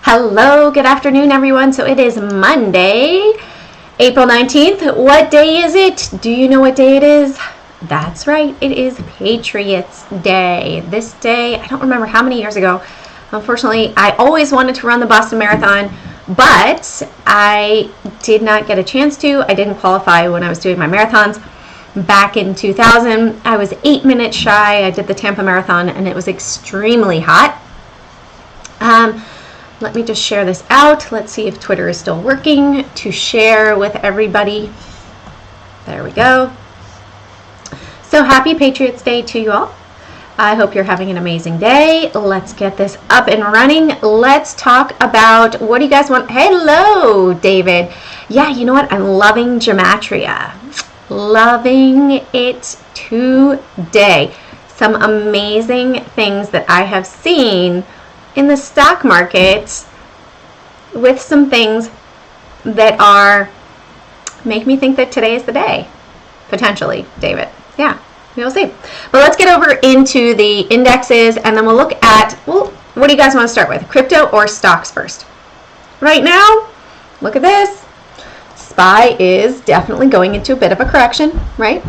Hello, good afternoon, everyone. So it is Monday, April 19th. What day is it? Do you know what day it is? That's right, it is Patriots Day. This day, I don't remember how many years ago. Unfortunately, I always wanted to run the Boston Marathon, but I did not get a chance to. I didn't qualify when I was doing my marathons. Back in 2000, I was 8 minutes shy. I did the Tampa Marathon, and it was extremely hot. Let me just share this out. Let's see if Twitter is still working to share with everybody. There we go. So happy Patriots Day to you all. I hope you're having an amazing day. Let's get this up and running. Let's talk about, what do you guys want? Hello, David. Yeah, you know what? I'm loving gematria. Loving it today. Some amazing things that I have seen in the stock market with some things that are make me think that today is the day, potentially, David. Yeah, we'll see. But let's get over into the indexes, and then we'll look at, well, what do you guys want to start with, crypto or stocks first? Right now, look at this. SPY is definitely going into a bit of a correction, right?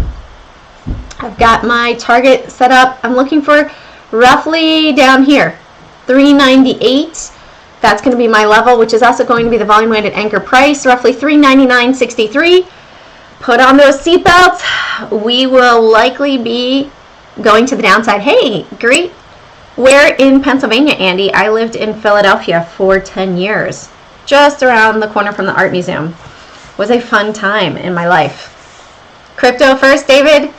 I've got my target set up. I'm looking for roughly down here, 398. That's going to be my level, which is also going to be the volume weighted anchor price, roughly 399.63. Put on those seatbelts. We will likely be going to the downside. Hey, great. Where in Pennsylvania, Andy? I lived in Philadelphia for 10 years, just around the corner from the art museum. It was a fun time in my life. Crypto first, David.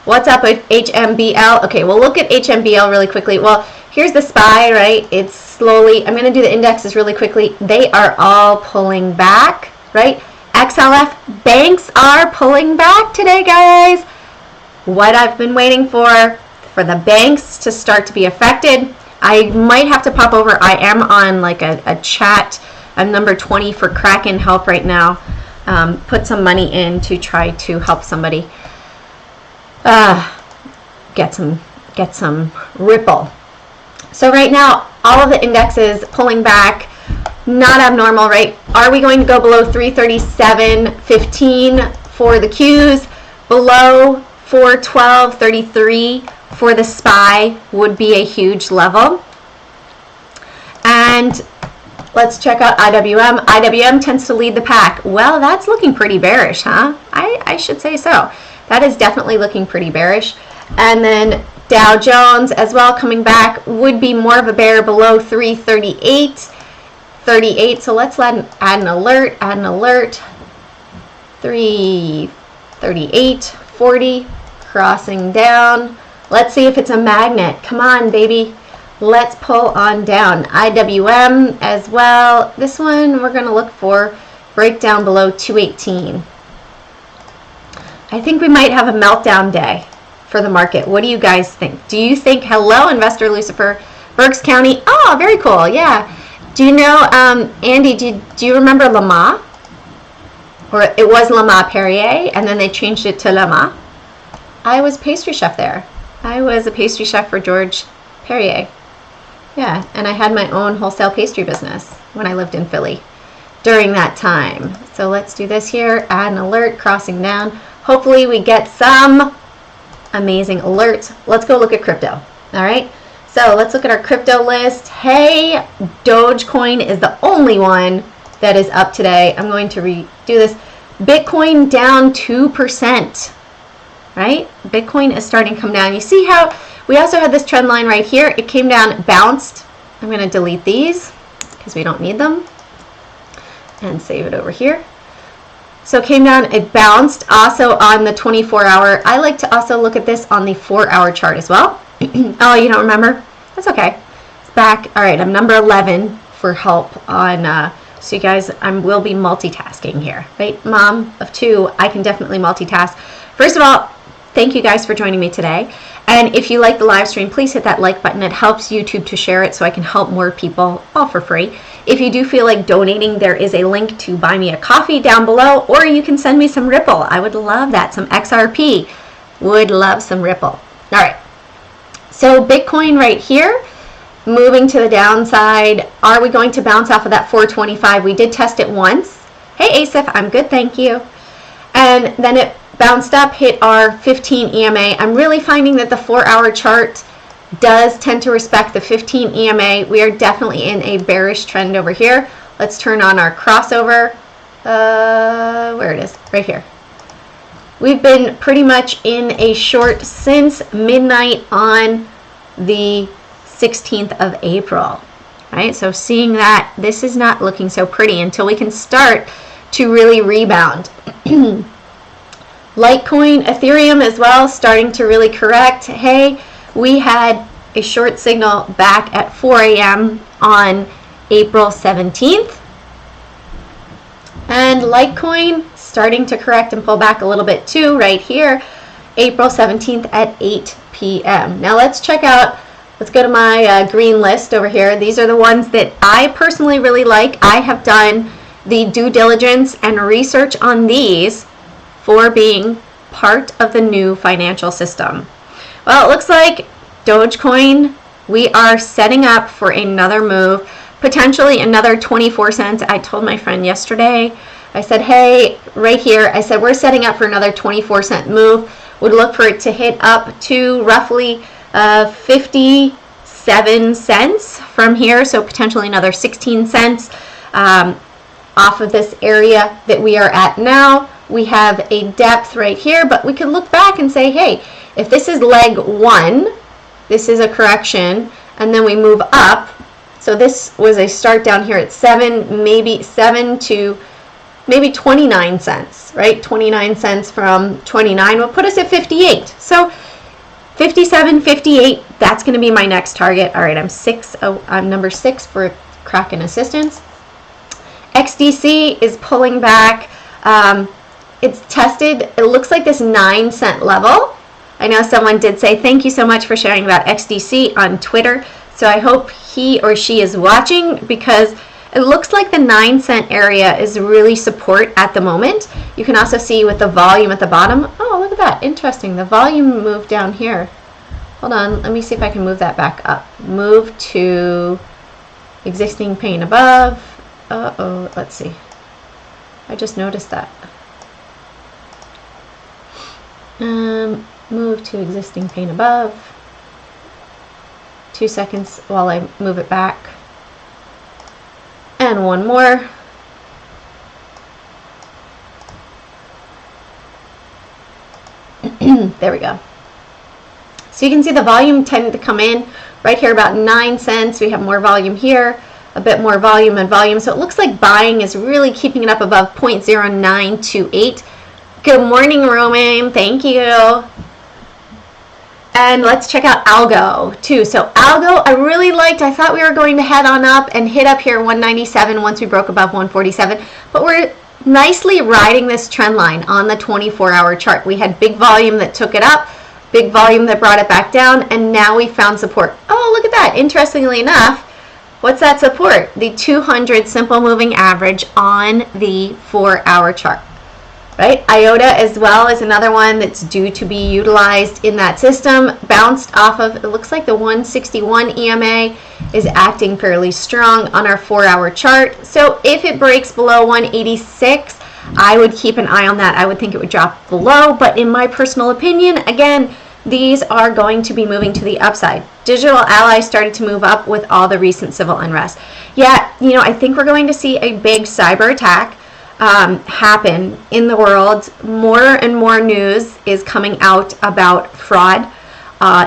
What's up with HMBL? Okay, we'll look at HMBL really quickly. Well, here's the SPY, right? It's slowly, I'm going to do the indexes really quickly. They are all pulling back, right? XLF, banks are pulling back today, guys. What I've been waiting for the banks to start to be affected. I might have to pop over. I am on like a chat. I'm number 20 for Kraken help right now. Put some money in to try to help somebody get some Ripple. So right now, all of the indexes pulling back, not abnormal, right? Are we going to go below 337.15 for the Qs? Below 412.33 for the SPY would be a huge level. And let's check out IWM. IWM tends to lead the pack. Well, that's looking pretty bearish, huh? I should say so. That is definitely looking pretty bearish. And then Dow Jones as well coming back would be more of a bear below 338.38. So let's add an alert. 338.40 crossing down. Let's see if it's a magnet. Come on, baby. Let's pull on down. IWM as well. This one we're going to look for breakdown below 218. I think we might have a meltdown day for the market. What do you guys think? Do you think, hello, Investor Lucifer, Berks County? Oh, very cool. Yeah. Do you know, Andy, do you remember Lama? Or it was Lama Perrier, and then they changed it to Lama. I was pastry chef there. I was a pastry chef for George Perrier. Yeah, and I had my own wholesale pastry business when I lived in Philly during that time. So let's do this here, add an alert, crossing down. Hopefully we get some amazing alerts. Let's go look at crypto. All right, so let's look at our crypto list. Hey, Dogecoin is the only one that is up today. I'm going to redo this. Bitcoin down 2%, right? Bitcoin is starting to come down. You see how we also had this trend line right here. It came down, bounced. I'm going to delete these because we don't need them and save it over here. So it came down, it bounced also on the 24-hour. I like to also look at this on the 4-hour chart as well. Oh, you don't remember? That's okay. It's back. All right, I'm number 11 for help on, so you guys, will be multitasking here, right? Mom of 2, I can definitely multitask. First of all, thank you guys for joining me today. And if you like the live stream, please hit that like button. It helps YouTube to share it so I can help more people, all for free. If you do feel like donating, there is a link to buy me a coffee down below, or you can send me some Ripple. I would love that, some XRP. Would love some Ripple. All right, So Bitcoin right here, moving to the downside. Are we going to bounce off of that 425? We did test it once. Hey Asif, I'm good, thank you. And then it bounced up, hit our 15 EMA. I'm really finding that the 4-hour chart does tend to respect the 15 EMA. We are definitely in a bearish trend over here. Let's turn on our crossover. Where it is, right here. We've been pretty much in a short since midnight on the 16th of April, right? So seeing that, this is not looking so pretty until we can start to really rebound. Litecoin, Ethereum as well, starting to really correct. Hey, we had a short signal back at 4 a.m. on April 17th. And Litecoin starting to correct and pull back a little bit too right here, April 17th at 8 p.m. Now let's check out, let's go to my green list over here. These are the ones that I personally really like. I have done the due diligence and research on these for being part of the new financial system. Well, it looks like Dogecoin, we are setting up for another move, potentially another 24 cents. I told my friend yesterday, I said, hey, right here, I said, we're setting up for another 24-cent move. Would look for it to hit up to roughly 57 cents from here, so potentially another 16 cents off of this area that we are at now. We have a depth right here, but we could look back and say, hey, if this is leg 1, this is a correction, and then we move up. So this was a start down here at 7, maybe 7 to maybe 29 cents, right? 29 cents from 29 will put us at 58. So 57, 58, that's going to be my next target. All right, I'm number 6 for Kraken assistance. XDC is pulling back. It's tested, it looks like this 9-cent level. I know someone did say thank you so much for sharing about XDC on Twitter. So I hope he or she is watching, because it looks like the 9-cent area is really support at the moment. You can also see with the volume at the bottom. Oh, look at that. Interesting. The volume moved down here. Hold on. Let me see if I can move that back up. Move to existing pane above. Uh-oh. Let's see. I just noticed that. Move to existing pane above. 2 seconds while I move it back. And one more. There we go. So you can see the volume tended to come in right here about 9 cents. We have more volume here, a bit more volume and volume. So it looks like buying is really keeping it up above 0.0928. Good morning, Romain. Thank you. And let's check out ALGO too. So ALGO, I really liked. I thought we were going to head on up and hit up here 197 once we broke above 147. But we're nicely riding this trend line on the 24-hour chart. We had big volume that took it up, big volume that brought it back down, and now we found support. Oh, look at that. Interestingly enough, what's that support? The 200 simple moving average on the 4-hour chart. Right? IOTA as well is another one that's due to be utilized in that system. Bounced off of, it looks like the 161 EMA is acting fairly strong on our 4-hour chart. So if it breaks below 186, I would keep an eye on that. I would think it would drop below, but in my personal opinion, again, these are going to be moving to the upside. Digital Ally started to move up with all the recent civil unrest. Yeah, you know, I think we're going to see a big cyber attack happen in the world. More and more news is coming out about fraud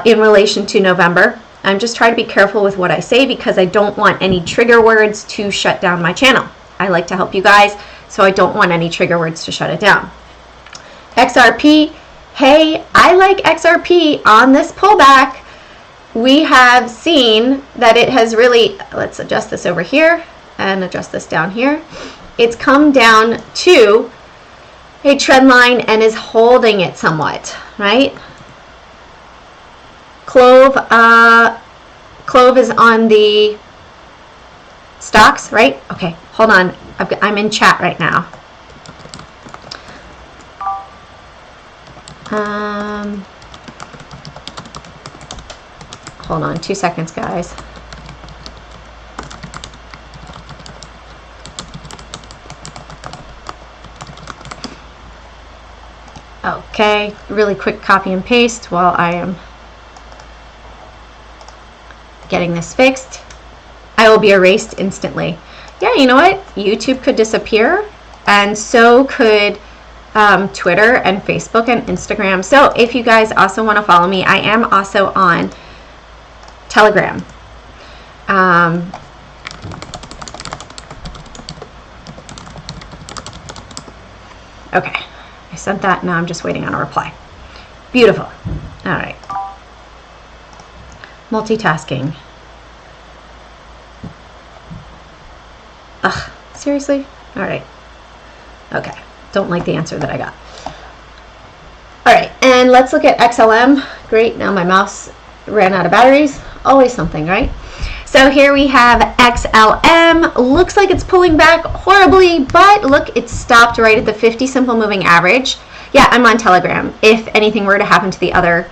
in relation to November. I'm just trying to be careful with what I say because I don't want any trigger words to shut down my channel. I like to help you guys, so I don't want any trigger words to shut it down. XRP, hey, I like XRP on this pullback. We have seen that it has really, let's adjust this over here and adjust this down here. It's come down to a trend line and is holding it somewhat, right? Clove is on the stocks, right? Okay, hold on. I'm in chat right now. Hold on 2 seconds, guys. Okay, really quick copy and paste while I am getting this fixed. I will be erased instantly. Yeah, you know what? YouTube could disappear, and so could Twitter and Facebook and Instagram. So if you guys also want to follow me, I am also on Telegram. Okay, I sent that. Now I'm just waiting on a reply. Beautiful. All right. Multitasking. Ugh, seriously? All right. Okay. Don't like the answer that I got. All right, and let's look at XLM. Great, now my mouse ran out of batteries. Always something, right? So here we have XLM. Looks like it's pulling back horribly, but look, it stopped right at the 50 simple moving average. Yeah, I'm on Telegram. If anything were to happen to the other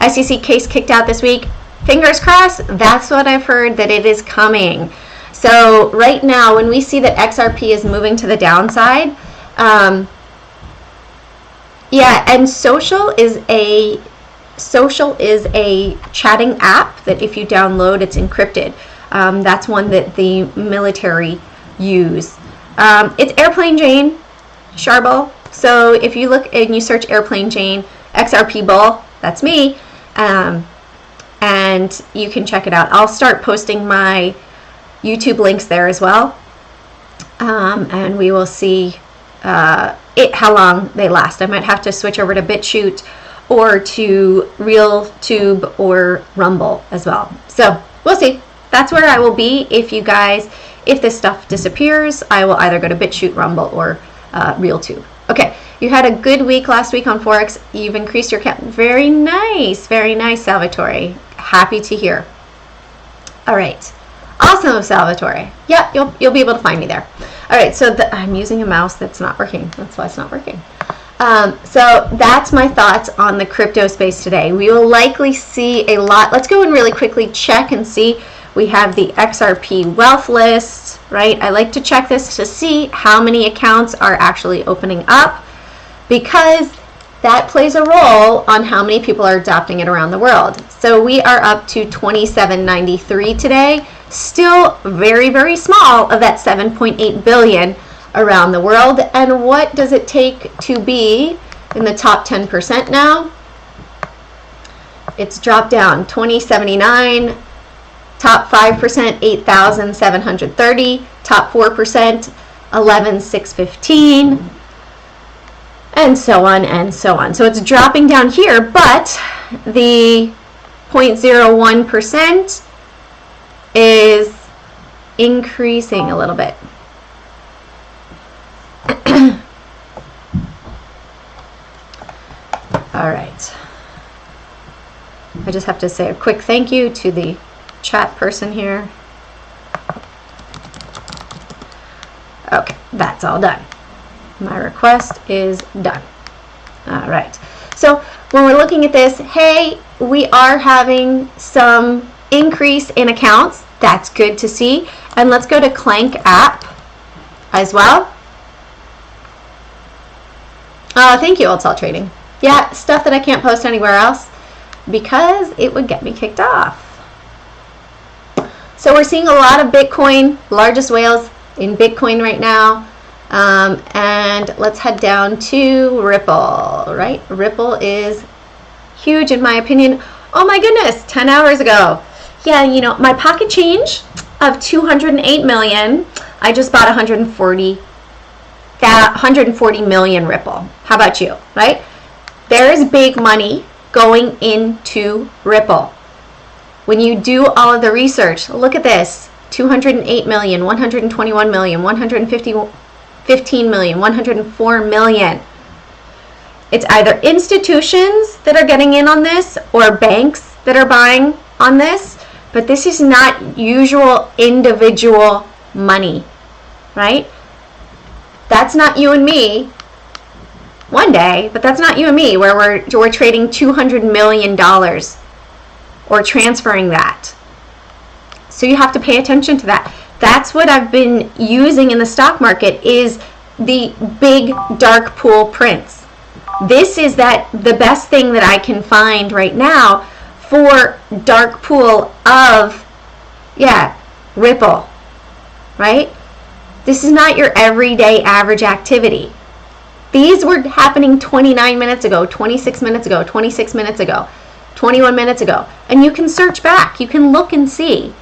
SEC case kicked out this week, fingers crossed, that's what I've heard, that it is coming. So right now, when we see that XRP is moving to the downside, yeah, and social is a chatting app that if you download, it's encrypted. That's one that the military use. It's Airplane Jane Sharble. So if you look and you search Airplane Jane XRP Bull, that's me, and you can check it out. I'll start posting my YouTube links there as well, and we will see how long they last. I might have to switch over to BitChute or to RealTube or Rumble as well. So we'll see. That's where I will be. If this stuff disappears, I will either go to BitChute, Rumble, or RealTube. Okay, you had a good week last week on Forex. You've increased your count. Very nice, Salvatore. Happy to hear. All right, awesome, Salvatore. Yep, you'll be able to find me there. All right, so I'm using a mouse that's not working. That's why it's not working. So that's my thoughts on the crypto space today. We will likely see a lot. Let's go and really quickly check and see. We have the XRP wealth list, right? I like to check this to see how many accounts are actually opening up, because that plays a role on how many people are adopting it around the world. So we are up to 2793 today, still very, very small of that 7.8 billion around the world. And what does it take to be in the top 10% now? It's dropped down 2079, top 5% 8,730, top 4% 11,615, and so on and so on. So it's dropping down here, but the 0.01% is increasing a little bit. All right. I just have to say a quick thank you to the chat person here. Okay, that's all done. My request is done. All right. So when we're looking at this, hey, we are having some increase in accounts. That's good to see. And let's go to Clank app as well. Thank you, Alt Trading. Yeah, stuff that I can't post anywhere else because it would get me kicked off. So we're seeing a lot of Bitcoin, largest whales in Bitcoin right now. And let's head down to Ripple, right? Ripple is huge in my opinion. Oh my goodness, 10 hours ago. Yeah, you know, my pocket change of 208 million, I just bought 140 million Ripple. How about you, right? There's big money going into Ripple. When you do all of the research, look at this, 208 million, 121 million, 115 million, 104 million. It's either institutions that are getting in on this or banks that are buying on this, but this is not usual individual money, right? That's not you and me one day, but that's not you and me where we're trading $200 million or transferring that. So you have to pay attention to that. That's what I've been using in the stock market, is the big dark pool prints. This is the best thing that I can find right now for dark pool of, yeah, Ripple, right? This is not your everyday average activity. These were happening 29 minutes ago, 26 minutes ago, 26 minutes ago, 21 minutes ago. And you can search back. You can look and see.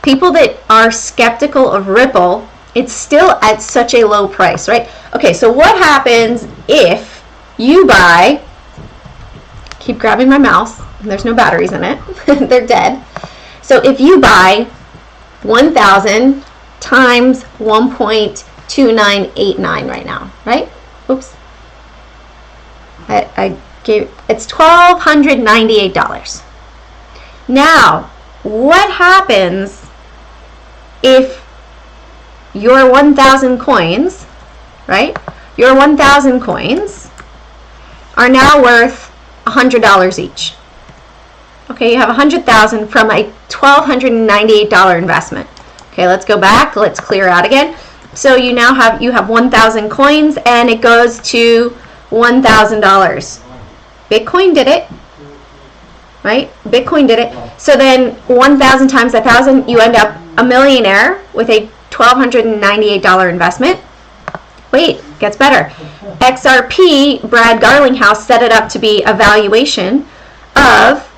People that are skeptical of Ripple, it's still at such a low price, right? Okay, so what happens if you buy, keep grabbing my mouse, and there's no batteries in it, they're dead. So if you buy 1,000 times 1.2989 right now, right? Oops. It's $1,298. Now, what happens if your 1,000 coins, right? Your 1,000 coins are now worth $100 each. Okay, you have 100,000 from a $1,298 investment. Okay, let's go back. Let's clear out again. So you now have 1,000 coins, and it goes to $1,000. Bitcoin did it, right? Bitcoin did it. So then 1,000 times 1,000, you end up a millionaire with a $1,298 investment. Wait, gets better. XRP, Brad Garlinghouse set it up to be a valuation of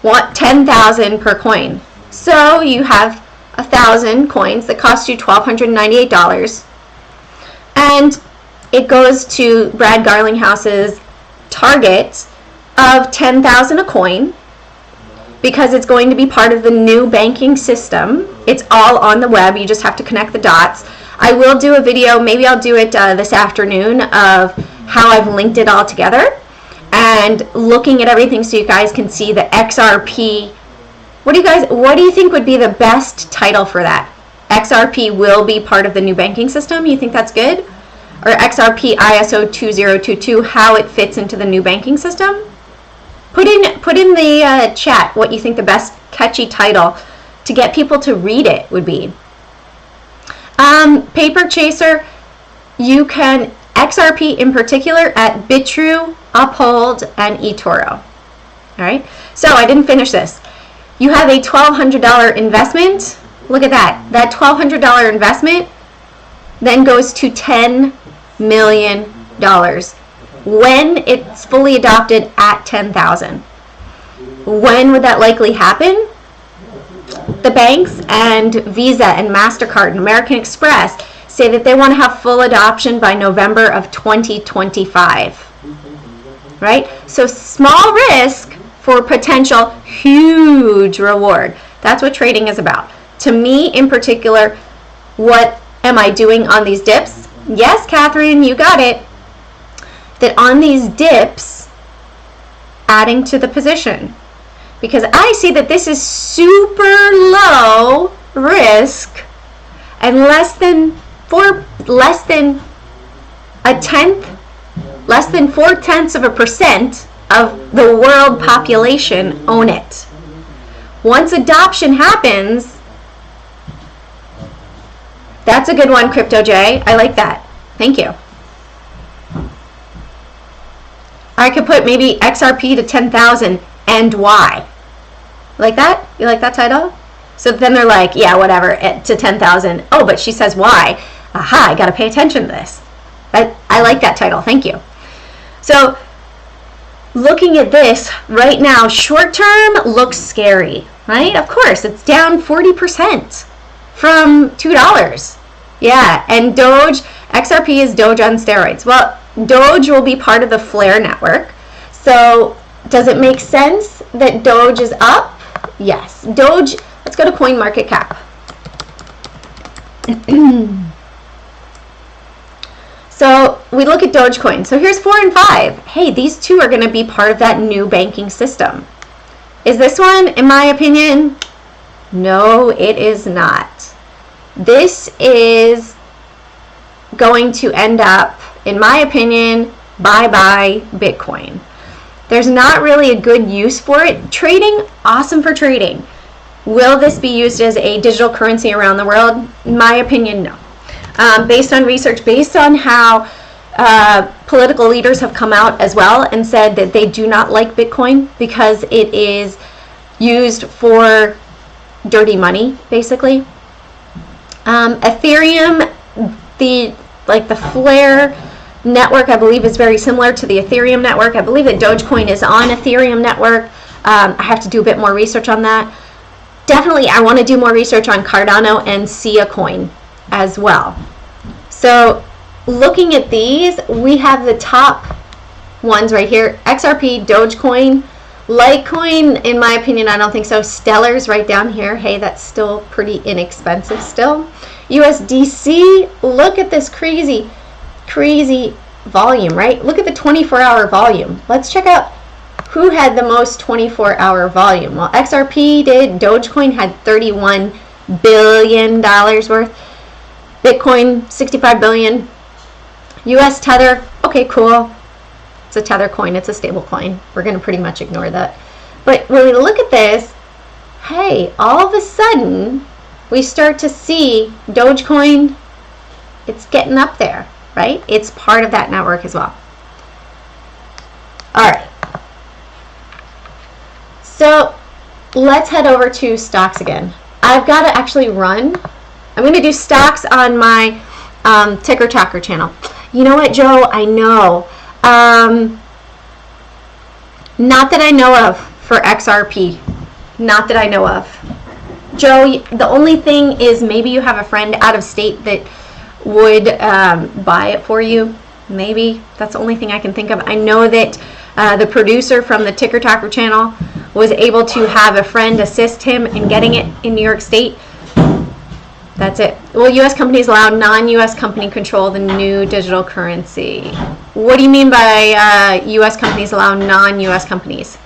$10,000 per coin. So you have 1,000 coins that cost you $1,298, and it goes to Brad Garlinghouse's target of 10,000 a coin, because it's going to be part of the new banking system. It's all on the web. You just have to connect the dots. I will do a video, maybe I'll do it this afternoon, of how I've linked it all together and looking at everything so you guys can see the XRP. What do you think would be the best title for that? XRP will be part of the new banking system. You think that's good? Or XRP ISO 2022, how it fits into the new banking system? Put in the chat what you think the best catchy title to get people to read it would be. Paper Chaser, you can XRP in particular at bittrue, uphold, and etoro. All right. So I didn't finish this. You have a $1,200 investment. Look at that. That $1,200 investment then goes to $10 million when it's fully adopted at 10,000. When would that likely happen? The banks and Visa and MasterCard and American Express say that they want to have full adoption by November of 2025. Right? So small risk for potential huge reward. That's what trading is about. To me in particular, what am I doing on these dips? Yes, Catherine, you got it. That on these dips, adding to the position. Because I see that this is super low risk and less than 0.4% of the world population own it. Once adoption happens, that's a good one, Crypto J. I like that. Thank you. I could put maybe XRP to 10,000 and why. Like that? You like that title? So then they're like, yeah, whatever, to 10,000. Oh, but she says why. Aha, I got to pay attention to this. I like that title. Thank you. So looking at this right now, short term looks scary, right? Of course, it's down 40% from $2. Yeah, and Doge, XRP is Doge on steroids. Well, Doge will be part of the Flare network. So does it make sense that Doge is up? Yes. Doge, let's go to CoinMarketCap. So we look at Dogecoin. So here's 4 and 5. Hey, these two are going to be part of that new banking system. Is this one, in my opinion? No, it is not. This is going to end up, in my opinion, bye-bye Bitcoin. There's not really a good use for it. Trading, awesome for trading. Will this be used as a digital currency around the world? In my opinion, no. Based on research, based on how political leaders have come out as well and said that they do not like Bitcoin because it is used for dirty money, basically. Ethereum, the Flare network, I believe, is very similar to the Ethereum network. I believe that Dogecoin is on Ethereum network. I have to do a bit more research on that. Definitely, I want to do more research on Cardano and Sia coin as well. So, looking at these, we have the top ones right here: XRP, Dogecoin, Litecoin. In my opinion, I don't think so. Stellar's right down here. Hey, that's still pretty inexpensive still. USDC. Look at this crazy volume, right? Look at the 24-hour volume. Let's check out who had the most 24-hour volume. Well, XRP did. Dogecoin had $31 billion worth. Bitcoin, 65 billion. US Tether, okay, cool. It's a Tether coin. It's a stable coin. We're going to pretty much ignore that. But when we look at this, hey, all of a sudden, we start to see Dogecoin, it's getting up there, right? It's part of that network as well. All right. So let's head over to stocks again. I've got to actually run. I'm going to do stocks on my Ticker Talker channel. You know what, Joe? I know. Not that I know of for XRP. Not that I know of. Joe, the only thing is maybe you have a friend out of state that would buy it for you. Maybe. That's the only thing I can think of. I know that the producer from the Ticker Talker channel was able to have a friend assist him in getting it in New York State. That's it. Will U.S. companies allow non-U.S. company control the new digital currency? What do you mean by U.S. companies allow non-U.S. companies?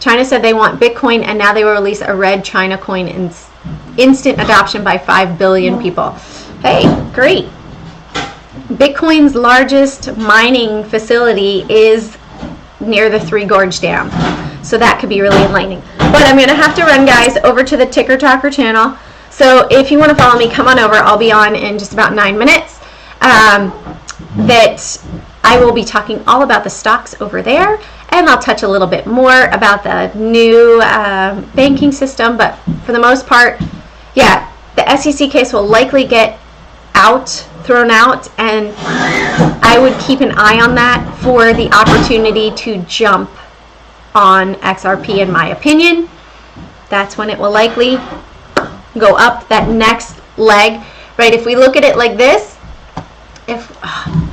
China said they want Bitcoin, and now they will release a red China coin in instant adoption by 5 billion people. Hey, great. Bitcoin's largest mining facility is near the Three Gorge Dam. So that could be really enlightening. But I'm going to have to run, guys, over to the Ticker Talker channel. So if you want to follow me, come on over. I'll be on in just about 9 minutes. That I will be talking all about the stocks over there. And I'll touch a little bit more about the new banking system. But for the most part, yeah, the SEC case will likely get thrown out. And I would keep an eye on that for the opportunity to jump on XRP, in my opinion. That's when it will likely go up that next leg, right? If we look at it like this,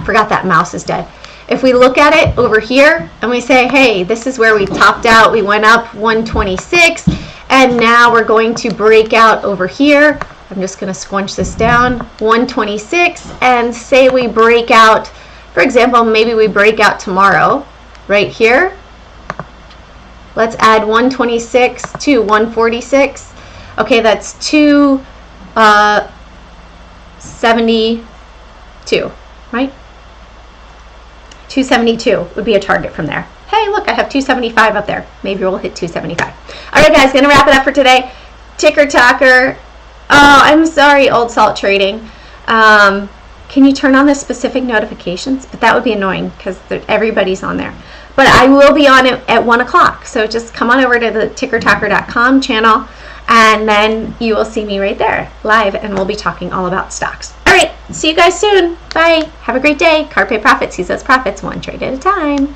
forgot that mouse is dead. If we look at it over here and we say, hey, this is where we topped out, we went up 126, and now we're going to break out over here. I'm just going to squunch this down, 126, and say we break out, for example, maybe we break out tomorrow, right here. Let's add 126 to 146. Okay, that's 272, right? 272 would be a target from there. Hey, look, I have 275 up there. Maybe we'll hit 275. All right, guys, gonna wrap it up for today. Ticker Talker. Oh, I'm sorry, Old Salt Trading. Can you turn on the specific notifications? But that would be annoying because everybody's on there. But I will be on it at 1 o'clock. So just come on over to the tickertalker.com channel, and then you will see me right there live, and we'll be talking all about stocks. All right, see you guys soon. Bye. Have a great day. Carpe Profits. Seize those profits one trade at a time.